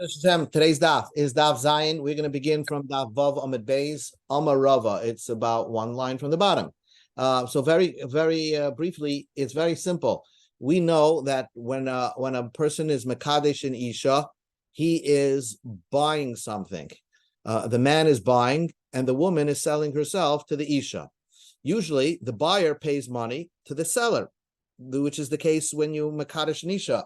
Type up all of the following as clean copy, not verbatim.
Today's daf is daf Zion. We're going to begin from daf Vav Amid Beis Amar Rava. It's about one line from the bottom. So very briefly, it's very simple. We know that when a person is mekadesh in isha, he is buying something. The man is buying, and the woman is selling herself to the isha. Usually, the buyer pays money to the seller, which is the case when you mekadesh in isha.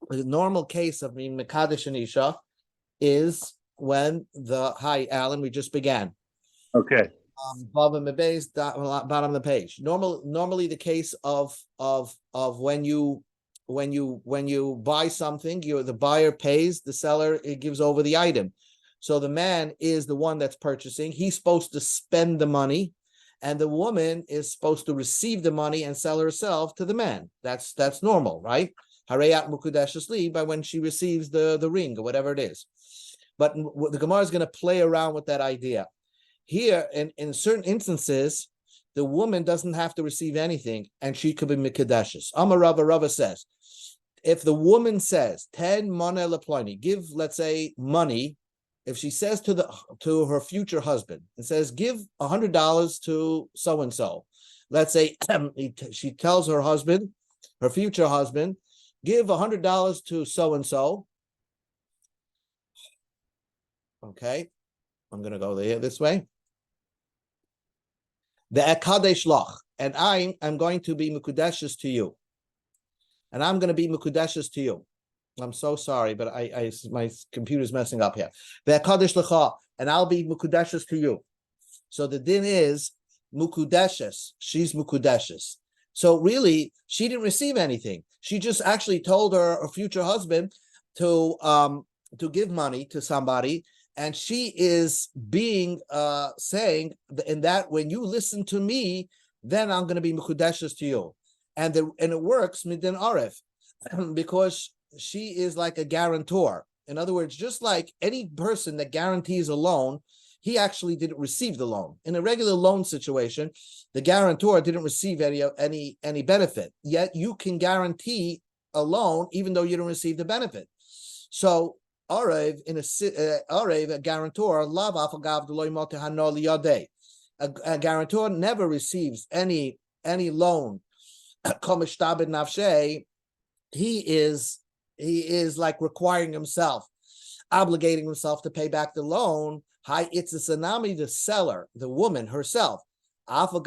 The normal case of being Mekadesh and Isha is when hi, Alan, we just began. Okay. Bottom of the page. Normally the case of when you buy something, the buyer pays, the seller gives over the item. So the man is the one that's purchasing. He's supposed to spend the money, and the woman is supposed to receive the money and sell herself to the man. That's normal, right? Harayat Mukudeshesli, by when she receives the ring or whatever it is. But the Gemara is going to play around with that idea. Here, in certain instances, the woman doesn't have to receive anything, and she could be Mikudeshes. Amar Rava says, if the woman says, 10 mana leploni, give, let's say, money, if she says to her future husband, and says, give $100 to so-and-so, let's say she tells her husband, her future husband, give $100 to so-and-so. Okay, I'm going to go this way. The Akadesh Loch, and I'm going to be Mukudeshes to you. And I'm going to be Mukudeshes to you. I'm so sorry, but my computer's messing up here. The Akadesh Lecha, and I'll be Mukudeshes to you. So the din is Mukudeshes. She's Mukudeshes. So really, she didn't receive anything. She just actually told her future husband to give money to somebody, and she is being saying in that when you listen to me, then I'm going to be mekudeshes to you, and it works midin aref because she is like a guarantor. In other words, just like any person that guarantees a loan, he actually didn't receive the loan. In a regular loan situation, the guarantor didn't receive any benefit. Yet you can guarantee a loan even though you don't receive the benefit. So Arev, a guarantor, a guarantor never receives any loan. He is like requiring himself, obligating himself to pay back the loan. Hi, it's a tsunami, the seller, the woman herself. Even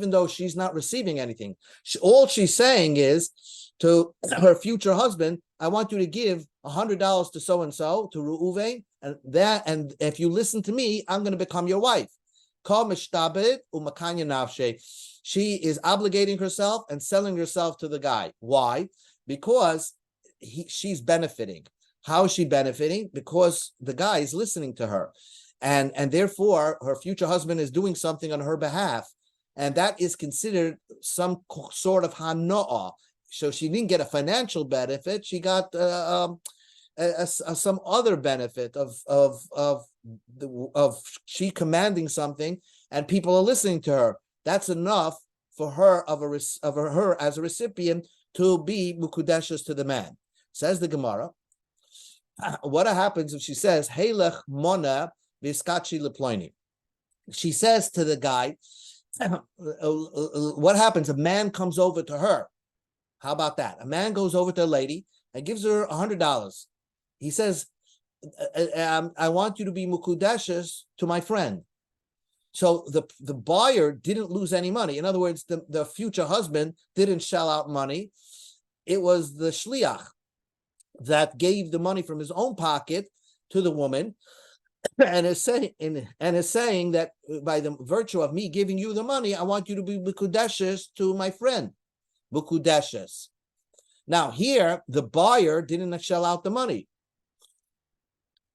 though she's not receiving anything. All she's saying is to her future husband, I want you to give $100 to so-and-so, to Reuven, and if you listen to me, I'm going to become your wife. She is obligating herself and selling herself to the guy. Why? Because she's benefiting. How is she benefiting? Because the guy is listening to her. And therefore, her future husband is doing something on her behalf. And that is considered some sort of hanoah. So she didn't get a financial benefit. She got some other benefit of she commanding something, and people are listening to her. That's enough for her her as a recipient to be mukudeshes to the man. Says the Gemara. What happens if she says, Heilech mona viskachi leploini? She says to the guy, what happens? A man comes over to her. How about that? A man goes over to a lady and gives her $100. He says, I want you to be mukudeshes to my friend. So the buyer didn't lose any money. In other words, the future husband didn't shell out money. It was the shliach that gave the money from his own pocket to the woman, and is saying that by the virtue of me giving you the money, I want you to be mukudeshes to my friend, mukudeshes. Now here, the buyer didn't shell out the money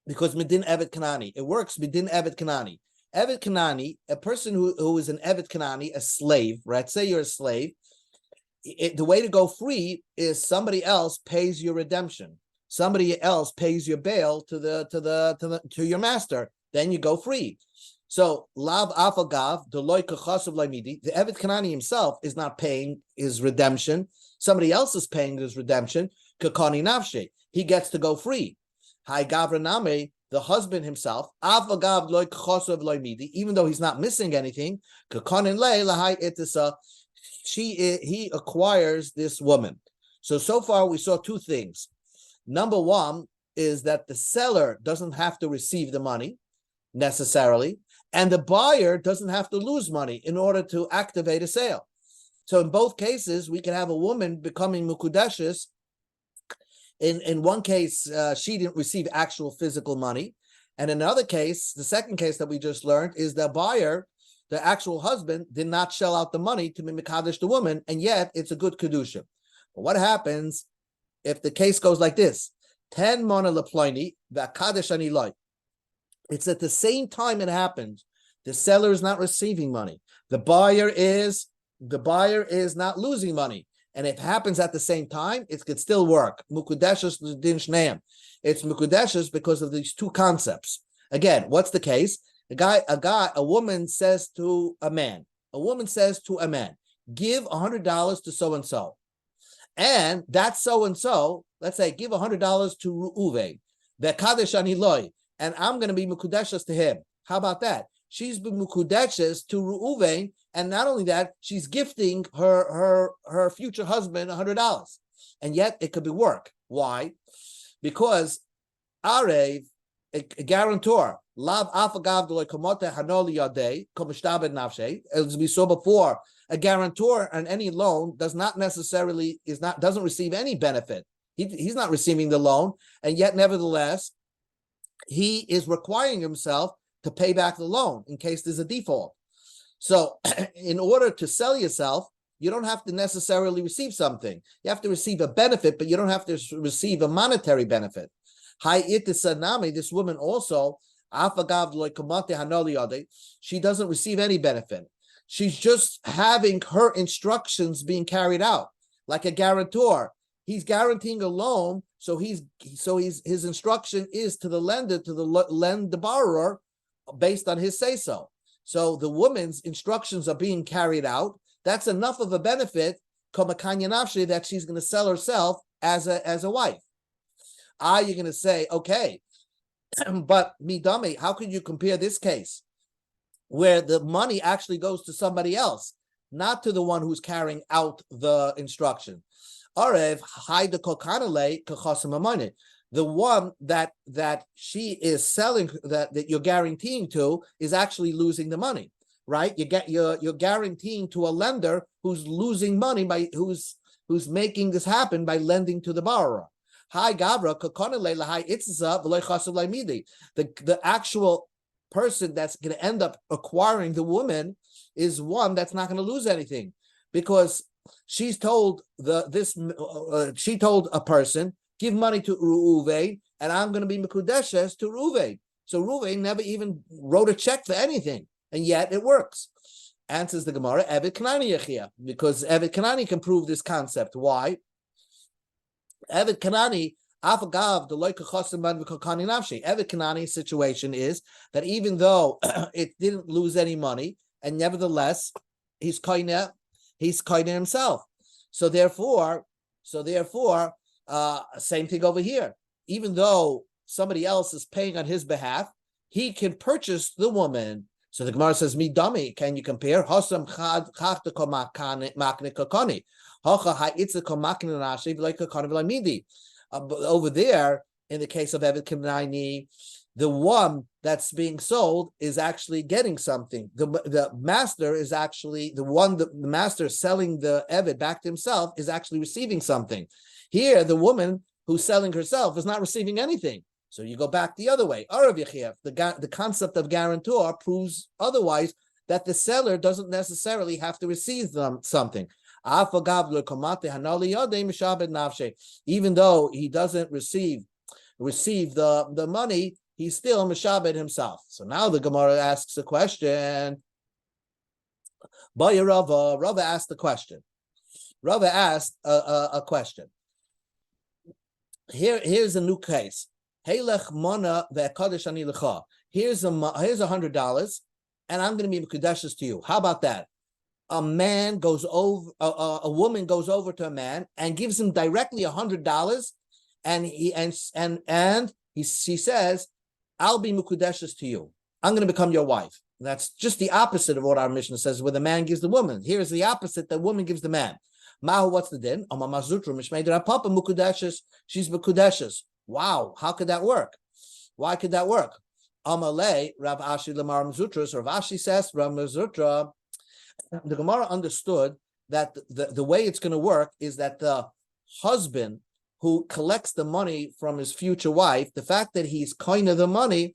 because midin evet kanani. It works midin evet kanani. Evet kanani, a person who is an evet kanani, a slave, right? Say you're a slave. The way to go free is somebody else pays your redemption. Somebody else pays your bail to your master. Then you go free. So lav afagav deloy kachasav laimidi. The Evet Kanani himself is not paying his redemption. Somebody else is paying his redemption. Kakani nafshe. He gets to go free. Hai gavraname. The husband himself, afagav loy kachasav laimidi. Even though he's not missing anything, kakanin lei lahai itisa. He acquires this woman. So far we saw two things. Number one is that the seller doesn't have to receive the money necessarily, and the buyer doesn't have to lose money in order to activate a sale. So in both cases, we can have a woman becoming mukudeshes. In one case, she didn't receive actual physical money, and in another case, the second case that we just learned, is the buyer, the actual husband, did not shell out the money to be mekadesh the woman, and yet it's a good kedusha. But what happens if the case goes like this? 10 mona leploini v'akadesh ani loy. It's at the same time it happens. The seller is not receiving money. The buyer is not losing money. And if it happens at the same time, it could still work. Mukudeshes din shneim. It's mukudeshes because of these two concepts. Again, what's the case? A woman says to a man, give $100 to so and so. And that so and so, let's say, give $100 to Reuven, the kadesh ani loy, and I'm going to be mukudeshes to him. How about that? She's been mukudeshes to Reuven, and not only that, she's gifting her future husband $100, and yet it could be work. Why? Because Arev, a guarantor, lav afagav deloy kamote hanoli yadei komishtabed nafshe. As we saw before, a guarantor on any loan doesn't receive any benefit. He's not receiving the loan, and yet nevertheless, he is requiring himself to pay back the loan in case there's a default. So in order to sell yourself, you don't have to necessarily receive something. You have to receive a benefit, but you don't have to receive a monetary benefit. This woman also, she doesn't receive any benefit. She's just having her instructions being carried out, like a guarantor. He's guaranteeing a loan, so his instruction is to the lender to lend the borrower based on his say so. So the woman's instructions are being carried out. That's enough of a benefit, that she's going to sell herself as a wife. You're going to say, okay, but midami, how can you compare this case where the money actually goes to somebody else, not to the one who's carrying out the instruction? The one that she is selling, that you're guaranteeing to, is actually losing the money, right? You're guaranteeing to a lender who's losing money by who's making this happen by lending to the borrower. The actual person that's going to end up acquiring the woman is one that's not going to lose anything, because she's told she told a person, give money to Reuven, and I'm going to be mekudeshes to Reuven. So Reuven never even wrote a check for anything, and yet it works. Answers the Gemara, Evet Kanani Yechia, because Evet Kanani can prove this concept. Why? Evet Kanani, Afagav, the Loika Chosimban V'Kokani Nafshi. Evet Kanani's situation is that even though it didn't lose any money, and nevertheless, he's koine himself. So therefore, same thing over here. Even though somebody else is paying on his behalf, he can purchase the woman. So the Gemara says, "Mi dummy, can you compare?" Hosam chad chachta makne kakoni, hocha ha'itza komakne nashi v'lei kakoni v'lamidi. Over there, in the case of Evet Kanani, the one that's being sold is actually getting something. The master is actually the master selling the Evet back to himself is actually receiving something. Here, the woman who's selling herself is not receiving anything. So you go back the other way. The concept of guarantor proves otherwise, that the seller doesn't necessarily have to receive something. Even though he doesn't receive the money, he's still mishabed himself. So now the Gemara asks a question. Rava asked the question. Rava asked a question. Here's a new case. Here's $100, and I'm going to be mekudeshes to you. How about that? A man goes over, a woman goes over to a man and gives him directly $100, and she says, "I'll be mekudeshes to you. I'm going to become your wife." That's just the opposite of what our Mishnah says, where the man gives the woman. Here is the opposite: the woman gives the man. Mahu, what's the din? She's mekudeshes. Wow, how could that work? Why could that work? Amalei Rav Ashi Lamar Mzutras, or Rav Ashi says, Rav Mzutra, the Gemara understood that the way it's going to work is that the husband who collects the money from his future wife, the fact that he's koina the money,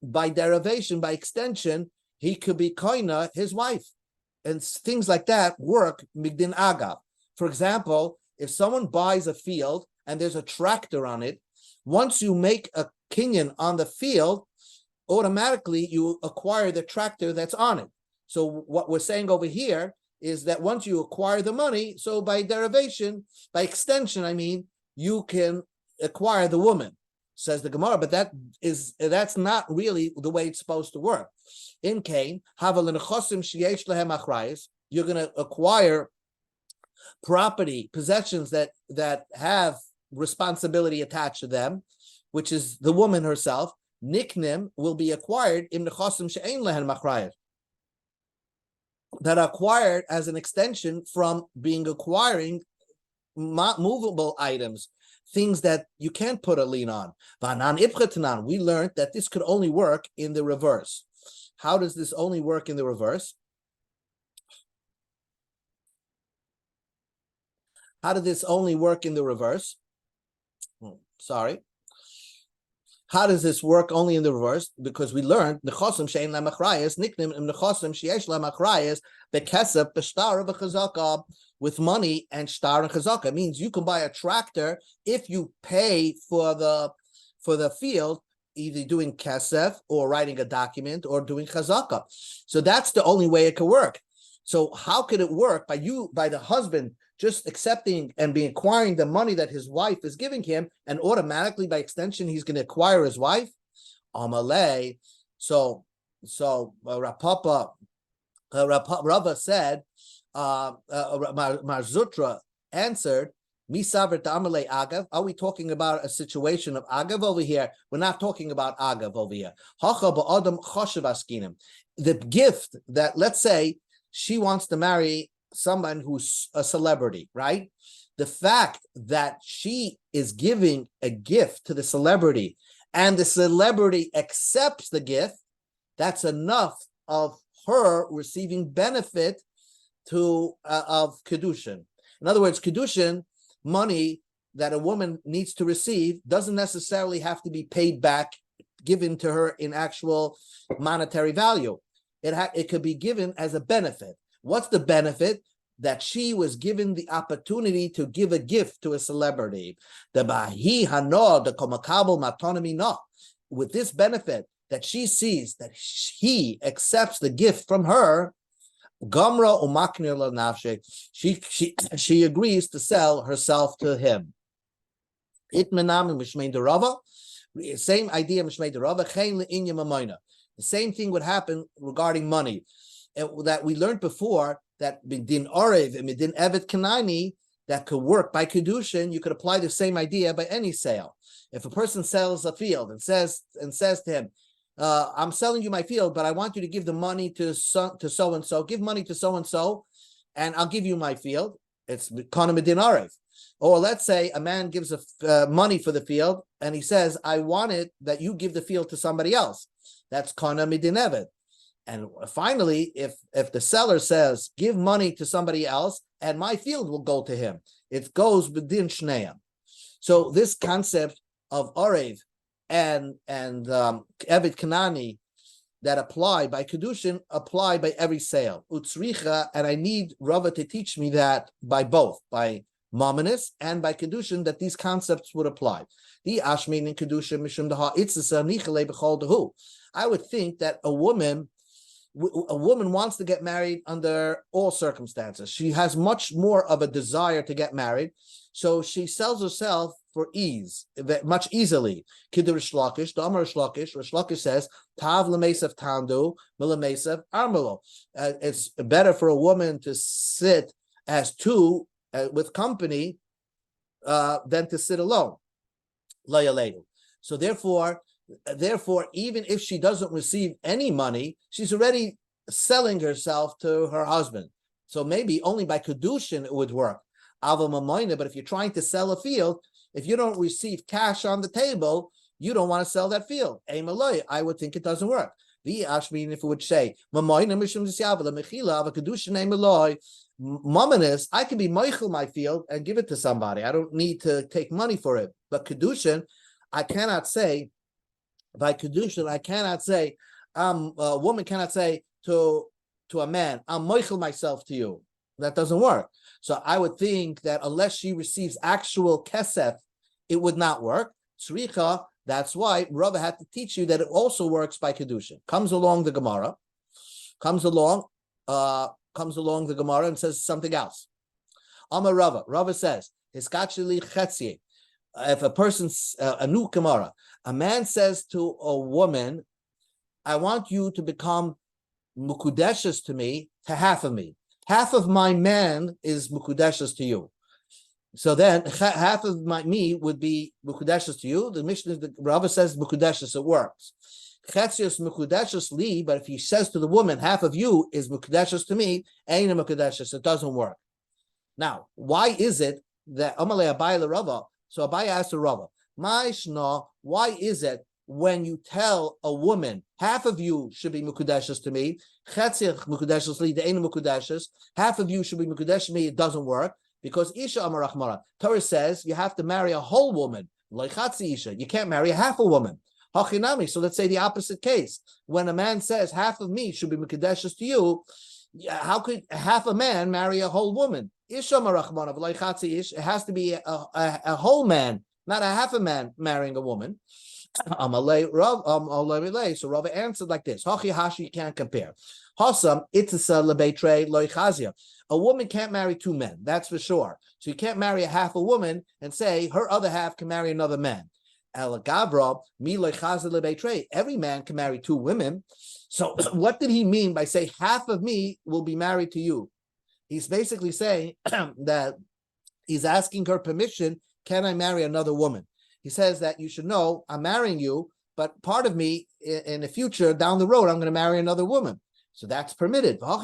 by derivation, by extension, he could be koina his wife. And things like that work migdin agav. For example, if someone buys a field and there's a tractor on it, once you make a kinyan on the field, automatically you acquire the tractor that's on it. So what we're saying over here is that once you acquire the money, so by derivation, by extension, I mean, you can acquire the woman, says the Gemara, but that's not really the way it's supposed to work. In Cain, you're going to acquire property, possessions that have responsibility attached to them, which is the woman herself. Niknim will be acquired in nechosim she'ein lehen machrayes, that are acquired as an extension from acquiring movable items, things that you can't put a lien on. We learned that this could only work in the reverse. How does this only work in the reverse? How did this only work in the reverse? Sorry. How does this work only in the reverse? Because we learned nechosim she'ein lehen machrayes, niknim im nechosim sheyesh lehen machrayes, bekesef b'shtar b'chazaka, with money and shtar and chazaka. It means you can buy a tractor if you pay for the field, either doing kesef or writing a document or doing chazaka. So that's the only way it could work. So how could it work by the husband just accepting and acquiring the money that his wife is giving him, and automatically by extension he's going to acquire his wife? Amalei. So Rava said, Marzutra answered, Misaver Amalei Agav. Are we talking about a situation of Agav over here? We're not talking about Agav over here. The gift that, let's say, she wants to marry someone who's a celebrity, right? The fact that she is giving a gift to the celebrity and the celebrity accepts the gift, that's enough of her receiving benefit of Kedushin. In other words, Kedushin, money that a woman needs to receive, doesn't necessarily have to be paid back, given to her in actual monetary value. It could be given as a benefit. What's the benefit? That she was given the opportunity to give a gift to a celebrity. With this benefit, that she sees that he accepts the gift from her, Gamra umaknir lanafshe, she agrees to sell herself to him. Itmenam mishmei derava, same idea mishmei derava. Chein leinya mamoina. The same thing would happen regarding money, that we learned before, that midin orev and midin evet kanani, that could work by kedushin. You could apply the same idea by any sale. If a person sells a field and says to him, I'm selling you my field, but I want you to give the money to so and so. Give money to so and so, and I'll give you my field. It's kana midin orev. Or let's say a man gives money for the field, and he says, I want it that you give the field to somebody else. That's kana midin evet. And finally, if the seller says, give money to somebody else, and my field will go to him, it goes b'din shneim. So this concept of orev and evet kanani that apply by kedushin apply by every sale. Utzricha, and I need Rava to teach me that by both, by Mamonis and by kedushin, that these concepts would apply. The ashmin in kedushin mishum daha itzasa nichale b'chol dahu. I would think that a woman a woman wants to get married under all circumstances. She has much more of a desire to get married, so she sells herself for ease, much easily. Kiddur Rish Lakish, the Amar Rish Lakish says, Tav lemesav tandu, milemesav armelo. It's better for a woman to sit as two with company than to sit alone. So therefore, even if she doesn't receive any money, she's already selling herself to her husband. So maybe only by Kedushin it would work. But if you're trying to sell a field, if you don't receive cash on the table, you don't want to sell that field. I would think it doesn't work. If it would say, Mamanis, I can be Michael my field and give it to somebody. I don't need to take money for it. But Kedushin, I cannot say, by Kedushin, I cannot say, a woman cannot say to a man, I'm Michael myself to you. That doesn't work. So I would think that unless she receives actual kesef, it would not work. Tzricha, that's why Rava had to teach you that it also works by Kedushin. Comes along the Gemara the Gemara and says something else. Amar Rava says, Hiskachili chetzi. If a person's a new Gemara, a man says to a woman, I want you to become mukudeshes to me, to half of me. Half of my man is mukudeshes to you. So then half of me would be mukudeshes to you. The Mishnah, the Rava says mukudeshes, it works. Chetzius mukudeshes li, but if he says to the woman, half of you is mukudeshes to me, ain't a mukudeshes, it doesn't work. Now, why is it that Amalei Abai Rava? So Abai asked the Rava, Ma'ishna, why is it when you tell a woman, half of you should be mukudeshes to me, chetziach mukudeshes li, the ain't mukudeshes, half of you should be mukudesh to me, it doesn't work, because Isha Amarachmara, Torah says you have to marry a whole woman, loichatzi Isha, you can't marry a half a woman. Hachinami, so let's say the opposite case. When a man says half of me should be mukudeshes to you, how could half a man marry a whole woman? Isha Marachmana, loichatzi Ish, it has to be a whole man, not a half a man marrying a woman. So Rava answered like this: Hachi hashi, you can't compare. Hasam itisa lebeitre loichazia. A woman can't marry two men, that's for sure. So you can't marry a half a woman and say her other half can marry another man. El Gavra mi loichazia lebeitre. Every man can marry two women. So what did he mean by say half of me will be married to you? He's basically saying that he's asking her permission. Can I marry another woman? He says that you should know I'm marrying you, but part of me in the future, down the road, I'm going to marry another woman. So that's permitted. If I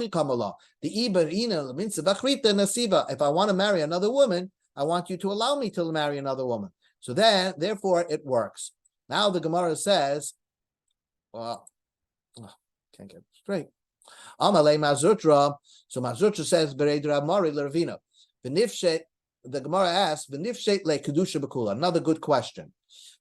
want to marry another woman, I want you to allow me to marry another woman. So then, therefore, it works. Now the Gemara says, well, can't get it straight. Amalei Mazutra. So Mazutra says, Beredra Mari Lervina. The Gemara asks, another good question.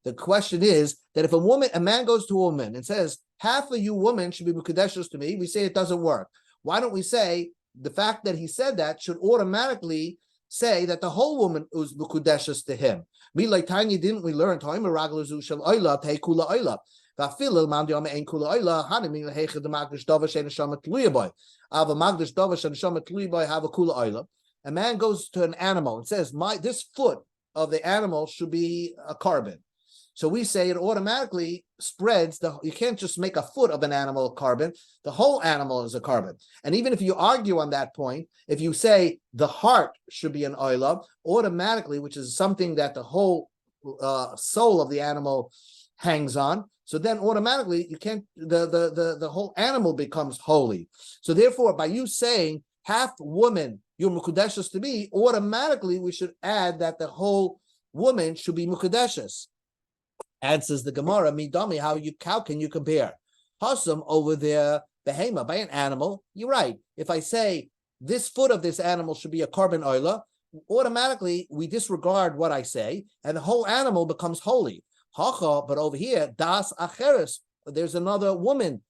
The question is that if a man goes to a woman and says, half of you women should be mukadeshus to me, we say it doesn't work. Why don't we say the fact that he said that should automatically say that the whole woman is mukadeshus to him? Didn't we learn? A man goes to an animal and says, this foot of the animal should be a carbon. So we say it automatically spreads. You can't just make a foot of an animal a carbon. The whole animal is a carbon. And even if you argue on that point, if you say the heart should be an oila, automatically, which is something that the whole soul of the animal hangs on, so then automatically you can't. The whole animal becomes holy. So therefore, by you saying half woman, you're mukudeshes to me, automatically we should add that the whole woman should be mukudeshes. Answers the Gemara, midami, how can you compare? Hasam over there, behema, by an animal, you're right. If I say this foot of this animal should be a carbon oila, automatically we disregard what I say, and the whole animal becomes holy. Hacha, but over here, das acheres, there's another woman.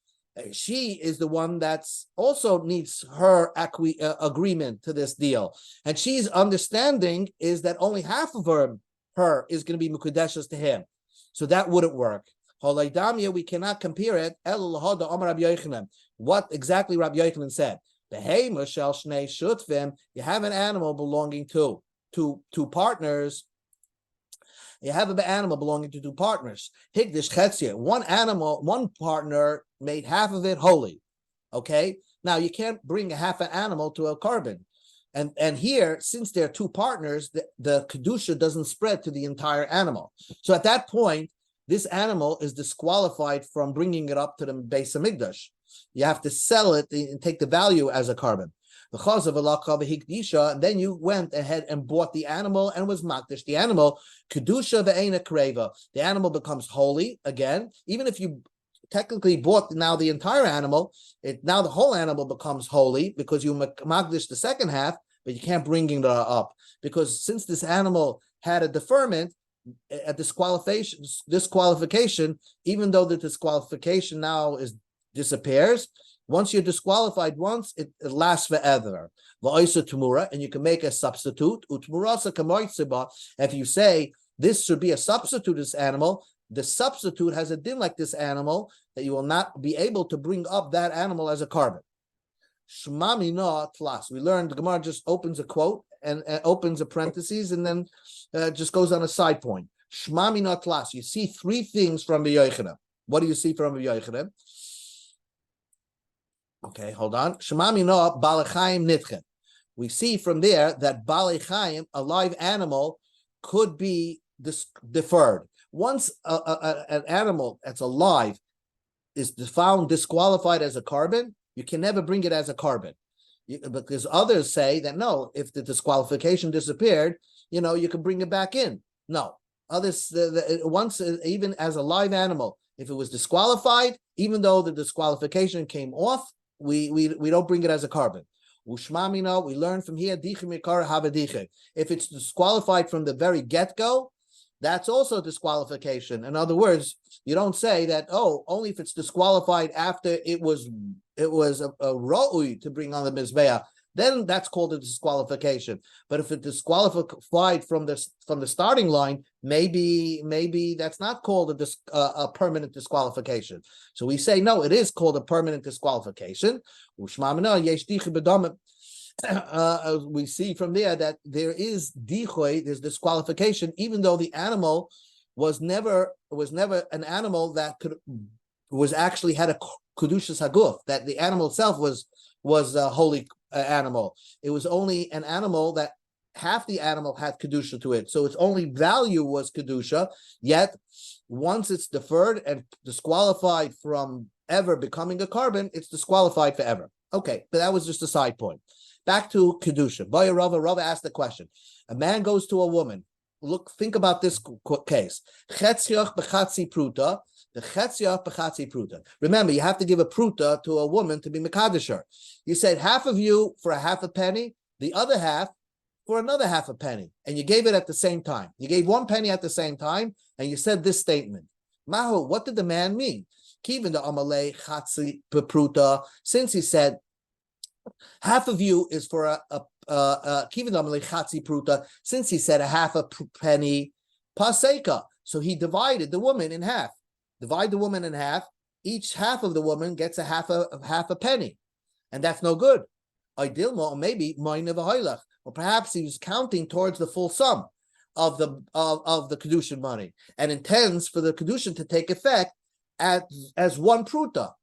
She is the one that's also needs her agreement to this deal, and she's understanding is that only half of her is going to be mukadeshas to him, so that wouldn't work. Holaydamia, we cannot compare it. What exactly Rabbi Yochanan said? Behema shel shnei shutvim. You have an animal belonging to two partners. You have an animal belonging to two partners. Higdish chetzia. One animal, one partner made half of it holy. Okay. Now you can't bring a half an animal to a carbon. And here, since there are two partners, the kedusha doesn't spread to the entire animal. So at that point, this animal is disqualified from bringing it up to the Beis Hamikdash. You have to sell it and take the value as a carbon. And then you went ahead and bought the animal and was makdish the animal. Kedusha ve'ena kreva. The animal becomes holy again, even if you technically bought now the entire animal. Now the whole animal becomes holy because you makdish the second half, but you can't bring it up because since this animal had a deferment, a disqualification, even though the disqualification now disappears. Once you're disqualified once, it lasts forever. And you can make a substitute. If you say this should be a substitute, this animal, the substitute has a din like this animal that you will not be able to bring up that animal as a carbon. Shmamina tlas. We learned the Gemara just opens a quote and opens a parentheses and then just goes on a side point. Shmamina tlas. You see three things from the Yochanan. What do you see from the Yochanan? Okay, hold on. Shmamina balachayim nitchen. We see from there that balachayim, a live animal, could be deferred. Once an animal that's alive is found disqualified as a carbon, you can never bring it as a carbon. Because others say that no, if the disqualification disappeared, you can bring it back in. No, others once even as a live animal, if it was disqualified, even though the disqualification came off, we don't bring it as a carbon. Ushmamina, we learn from here, if it's disqualified from the very get-go, that's also disqualification. In other words, you don't say that, only if it's disqualified after it was a ro'ui to bring on the mizbeah, then that's called a disqualification. But if it's disqualified from the starting line, maybe that's not called a permanent disqualification. So we say no, it is called a permanent disqualification. We see from there that there is dichoy, there's disqualification, even though the animal was never an animal that was actually had a kedushas haguf, that the animal itself was a holy animal. It was only an animal that half the animal had kedusha to it, so its only value was kedusha. Yet once it's deferred and disqualified from ever becoming a carbon, it's disqualified forever. Okay, but that was just a side point. Back to kedusha. Baya Rava asked the question: a man goes to a woman. Think about this case. Chetziach b'chatzi pruta. The chetziach b'chatzi pruta. Remember, you have to give a pruta to a woman to be mekadesher. You said half of you for a half a penny, the other half for another half a penny, and you gave it at the same time. You gave 1 penny at the same time, and you said this statement. Mahu, what did the man mean? Kivin the amalei chatzi pruta. Since he said half of you is for a since he said a half a penny, paseka. So he divided the woman in half. Divide the woman in half. Each half of the woman gets a half a penny, and that's no good. Or maybe or perhaps he was counting towards the full sum of the kedushin money and intends for the kedushin to take effect as one pruta.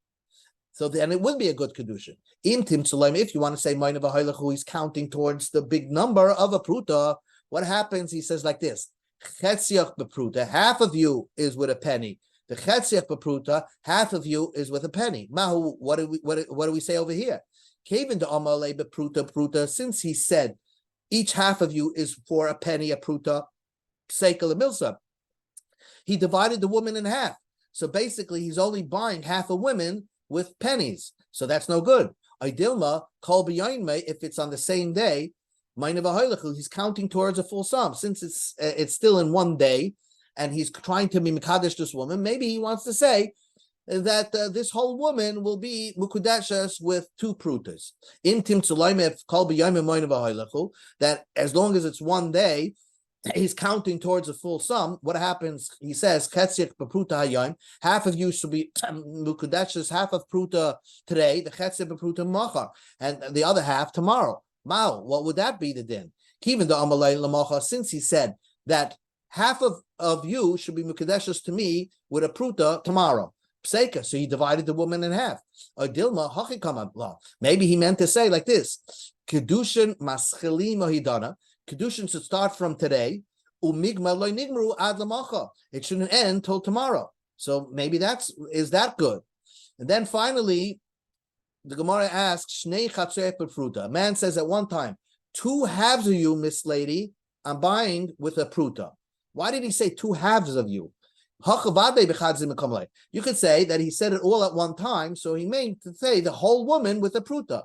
So then it would be a good kedushin. If you want to say Mayna v'Haylach, he's counting towards the big number of a pruta, what happens? He says like this: Chetziach b'pruta, half of you is with a penny. The Chetziach b'pruta, half of you is with a penny. Mahu, what do we say over here? Kevin de Amalei b'pruta pruta, since he said each half of you is for a penny, a pruta, sekel a milsa, he divided the woman in half. So basically, he's only buying half a woman with pennies. So that's no good. Idilma, kol b'yaynmei, if it's on the same day, he's counting towards a full sum. Since it's still in one day, and he's trying to be mekadesh this woman, maybe he wants to say that this whole woman will be mukudeshes with 2 prutas. Intim tzulayim, if kol b'yaynmei moina v'haylach, that as long as it's one day, he's counting towards a full sum. What happens? He says, "Chetzich bepruta hayom." Half of you should be mukudeshes, half of pruta today, the chetzich bepruta machar, and the other half tomorrow. Mao, what would that be the din? Even the amalei lamacha, since he said that half of you should be mukudeshes to me with a pruta tomorrow. Pseika, so he divided the woman in half. Or Dilma hachikam law. Maybe he meant to say like this: Kedushin maschilim ohidana. Kedushin should start from today. Umigma loy nigmaru ad lamacha. It shouldn't end till tomorrow. So maybe is that good? And then finally, the Gemara asks, Shnei chatzei pruta. A man says at one time, 2 halves of you, Miss Lady, I'm buying with a pruta. Why did he say 2 halves of you? You could say that he said it all at one time, so he meant to say the whole woman with a pruta.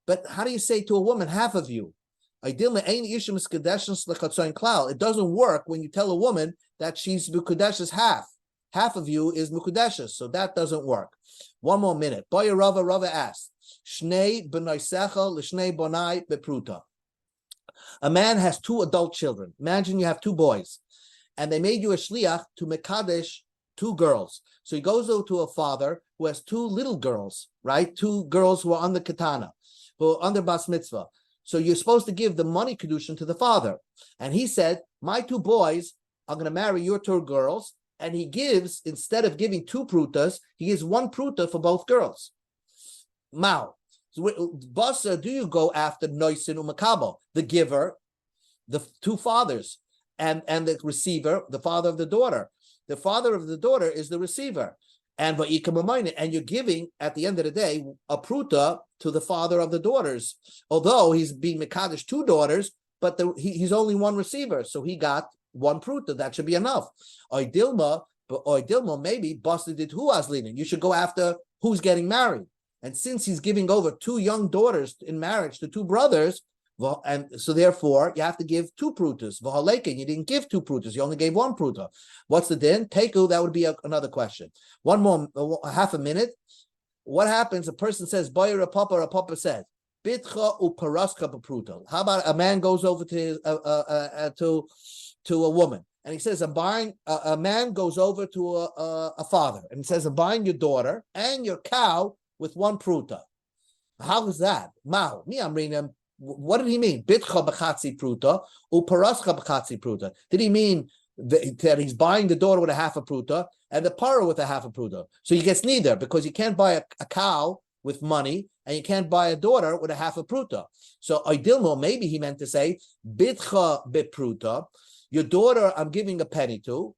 But how do you say to a woman, half of you? It doesn't work when you tell a woman that she's mukudeshes half. Half of you is mukudeshes, so that doesn't work. One more minute. Boya Rava asked, Shnei b'naisecha l'shnei bonai bepruta. A man has 2 adult children. Imagine you have 2 boys, and they made you a shliach to mekadesh 2 girls. So he goes over to a father who has 2 little girls, right? 2 girls who are under katana, who are under bas mitzvah. So you're supposed to give the money kedushin to the father. And he said, my 2 boys are going to marry your 2 girls. And he gives, instead of giving 2 prutas, he gives 1 pruta for both girls. Mao. So, Basa, do you go after Noisin Umakabo, the giver, the 2 fathers, and the receiver, the father of the daughter? The father of the daughter is the receiver. And you're giving, at the end of the day, a pruta to the father of the daughters. Although he's being Mekadesh 2 daughters, but he's only 1 receiver. So he got 1 pruta. That should be enough. Oidilma, maybe Basa did who was leading. You should go after who's getting married. And since he's giving over 2 young daughters in marriage to 2 brothers, and so therefore you have to give 2 prutas. You didn't give 2 prutas, you only gave 1 pruta. What's the din? Teku, that would be another question. One more, half a minute. What happens? A person says, Boyer a papa says, Bitcha uparaska b'pruta. How about a man goes over to a woman, and he says, I'm buying, a man goes over to a father, and he says, I'm buying your daughter and your cow with 1 pruta. How is that? Mao, me, I'm reading him. What did he mean? Bitcha b'chatzi pruta, uparaska b'chatzi pruta. Did he mean that he's buying the daughter with a half a pruta and the para with a half a pruta? So he gets neither, because you can't buy a cow with money and you can't buy a daughter with a half a pruta. So Oidilmo, maybe he meant to say, Bitcha b'pruta, your daughter I'm giving a penny to,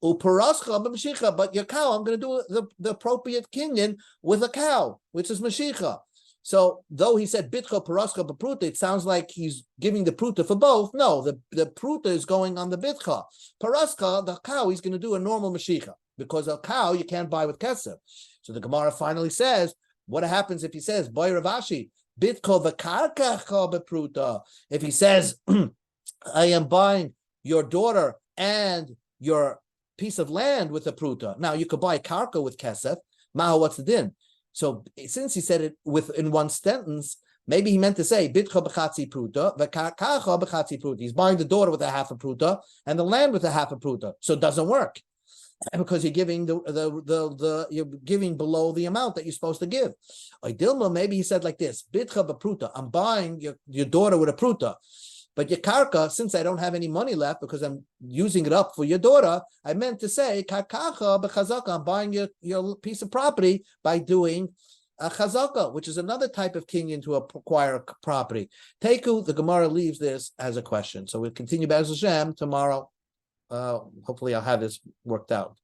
Uparascha b'mshicha, but your cow, I'm going to do the appropriate kinyan with a cow, which is mashicha. So though he said bitcha parascha b'pruta, it sounds like he's giving the pruta for both. No, the pruta is going on the bitcha. Parascha, the cow, he's going to do a normal mashicha, because a cow you can't buy with kesef. So the Gemara finally says, what happens if he says, Boy Ravashi, bitcha v'karkacha b'pruta? If he says, I am buying your daughter and your piece of land with a pruta. Now you could buy karka with kesef. Maha, what's the din? So since he said it in one sentence, maybe he meant to say bitcha b'chatzi pruta, v'karkacha b'chatzi pruta. He's buying the daughter with a half a pruta and the land with a half a pruta. So it doesn't work, because you're giving you're giving below the amount that you're supposed to give. Dilma, maybe he said like this: bitcha b'pruta. I'm buying your daughter with a pruta. But your karka, since I don't have any money left because I'm using it up for your daughter, I meant to say karkacha b'chazaka. I'm buying your piece of property by doing a chazaka, which is another type of kinyan to acquire property. Teku, the Gemara leaves this as a question. So we'll continue Be'ez Hashem tomorrow. Hopefully I'll have this worked out.